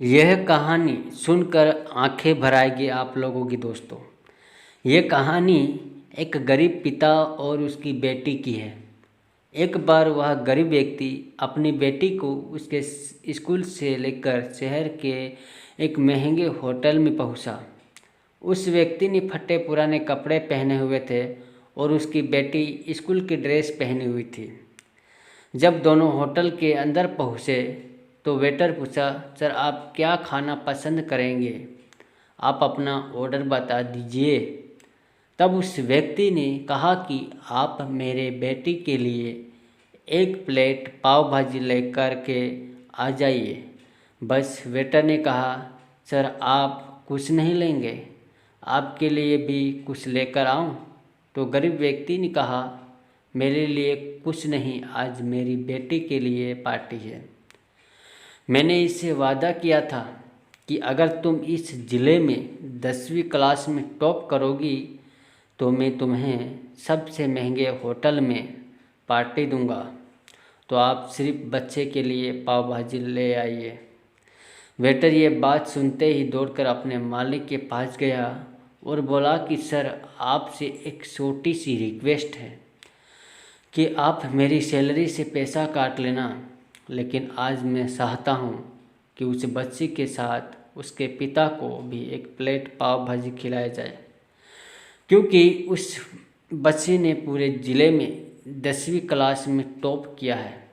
यह कहानी सुनकर आंखें भर आएगी आप लोगों की दोस्तों। ये कहानी एक गरीब पिता और उसकी बेटी की है। एक बार वह गरीब व्यक्ति अपनी बेटी को उसके स्कूल से लेकर शहर के एक महंगे होटल में पहुंचा। उस व्यक्ति ने फटे पुराने कपड़े पहने हुए थे और उसकी बेटी स्कूल की ड्रेस पहनी हुई थी। जब दोनों होटल के अंदर पहुँचे तो वेटर पूछा, सर आप क्या खाना पसंद करेंगे? आप अपना ऑर्डर बता दीजिए। तब उस व्यक्ति ने कहा कि आप मेरे बेटी के लिए एक प्लेट पाव भाजी लेकर के आ जाइए। बस वेटर ने कहा, सर आप कुछ नहीं लेंगे? आपके लिए भी कुछ लेकर आऊं? तो गरीब व्यक्ति ने कहा, मेरे लिए कुछ नहीं, आज मेरी बेटी के लिए पार्टी है। मैंने इससे वादा किया था कि अगर तुम इस ज़िले में 10वीं क्लास में टॉप करोगी तो मैं तुम्हें सबसे महंगे होटल में पार्टी दूंगा। तो आप सिर्फ बच्चे के लिए पाव भाजी ले आइए। वेटर ये बात सुनते ही दौड़कर अपने मालिक के पास गया और बोला कि सर आपसे एक छोटी सी रिक्वेस्ट है कि आप मेरी सैलरी से पैसा काट लेना, लेकिन आज मैं चाहता हूँ कि उस बच्ची के साथ उसके पिता को भी एक प्लेट पाव भाजी खिलाया जाए, क्योंकि उस बच्ची ने पूरे ज़िले में 10वीं क्लास में टॉप किया है।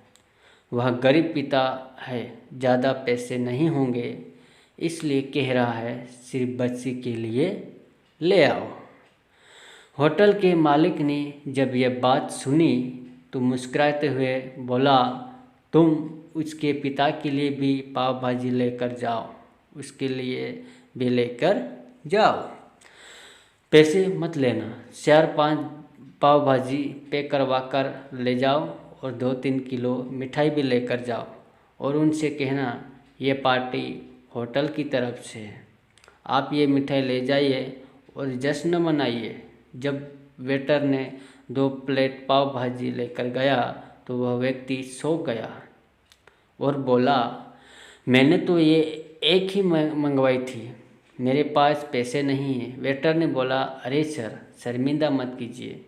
वह गरीब पिता है, ज़्यादा पैसे नहीं होंगे, इसलिए कह रहा है सिर्फ बच्ची के लिए ले आओ। होटल के मालिक ने जब यह बात सुनी तो मुस्कुराते हुए बोला, तुम उसके पिता के लिए भी पाव भाजी लेकर जाओ, उसके लिए भी लेकर जाओ। पैसे मत लेना, 4-5 पाव भाजी पैक करवा कर ले जाओ और 2-3 किलो मिठाई भी लेकर जाओ और उनसे कहना ये पार्टी होटल की तरफ से है, आप ये मिठाई ले जाइए और जश्न मनाइए। जब वेटर ने 2 प्लेट पाव भाजी लेकर गया तो वह व्यक्ति सौंप गया और बोला, मैंने तो ये एक ही मंगवाई थी, मेरे पास पैसे नहीं हैं। वेटर ने बोला, अरे सर शर्मिंदा मत कीजिए,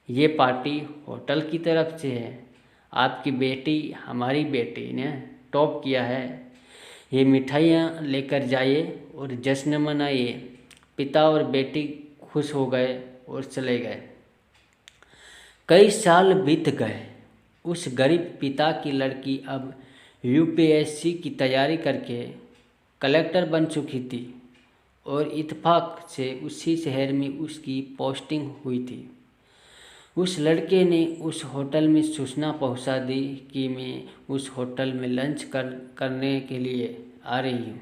ये पार्टी होटल की तरफ से है, आपकी बेटी हमारी बेटी ने टॉप किया है, ये मिठाइयाँ लेकर जाइए और जश्न मनाइए। पिता और बेटी खुश हो गए और चले गए। कई साल बीत गए। उस गरीब पिता की लड़की अब यूपीएससी की तैयारी करके कलेक्टर बन चुकी थी और इत्तेफाक से उसी शहर में उसकी पोस्टिंग हुई थी। उस लड़के ने उस होटल में सूचना पहुंचा दी कि मैं उस होटल में लंच करने के लिए आ रही हूँ।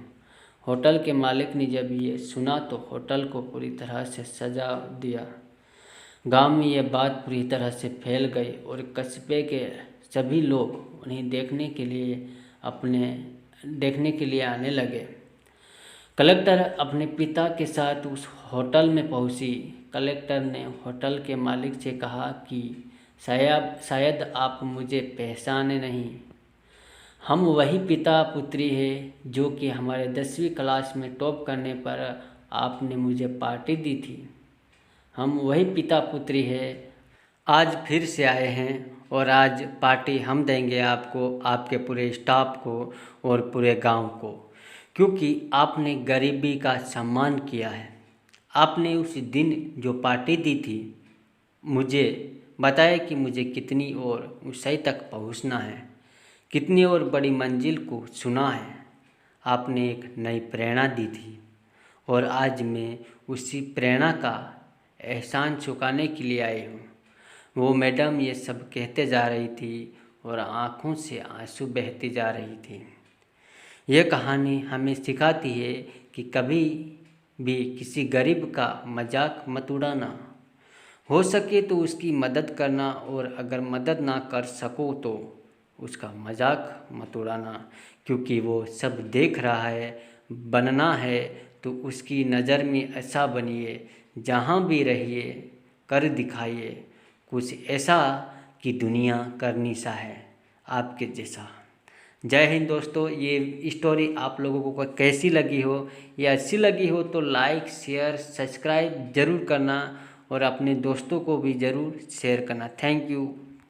होटल के मालिक ने जब ये सुना तो होटल को पूरी तरह से सजा दिया। गांव में ये बात पूरी तरह से फैल गई और कस्बे के सभी लोग उन्हें देखने के लिए आने लगे। कलेक्टर अपने पिता के साथ उस होटल में पहुंची। कलेक्टर ने होटल के मालिक से कहा कि शायद आप मुझे पहचाने नहीं, हम वही पिता पुत्री हैं जो कि हमारे 10वीं क्लास में टॉप करने पर आपने मुझे पार्टी दी थी। हम वही पिता पुत्री हैं, आज फिर से आए हैं और आज पार्टी हम देंगे आपको, आपके पूरे स्टाफ को और पूरे गांव को, क्योंकि आपने गरीबी का सम्मान किया है। आपने उस दिन जो पार्टी दी थी, मुझे बताया कि मुझे कितनी और ऊंचाई तक पहुंचना है, कितनी और बड़ी मंजिल को चुना है। आपने एक नई प्रेरणा दी थी और आज मैं उसी प्रेरणा का एहसान चुकाने के लिए आई हूँ। वो मैडम ये सब कहते जा रही थी और आँखों से आंसू बहती जा रही थी। यह कहानी हमें सिखाती है कि कभी भी किसी गरीब का मजाक मत उड़ाना, हो सके तो उसकी मदद करना और अगर मदद ना कर सको तो उसका मजाक मत उड़ाना, क्योंकि वो सब देख रहा है। बनना है तो उसकी नज़र में ऐसा बनिए, जहाँ भी रहिए कर दिखाइए कुछ ऐसा कि दुनिया करनी सा है आपके जैसा। जय हिंद दोस्तों। ये स्टोरी आप लोगों को कैसी लगी हो या अच्छी लगी हो तो लाइक शेयर सब्सक्राइब ज़रूर करना और अपने दोस्तों को भी ज़रूर शेयर करना। Thank you.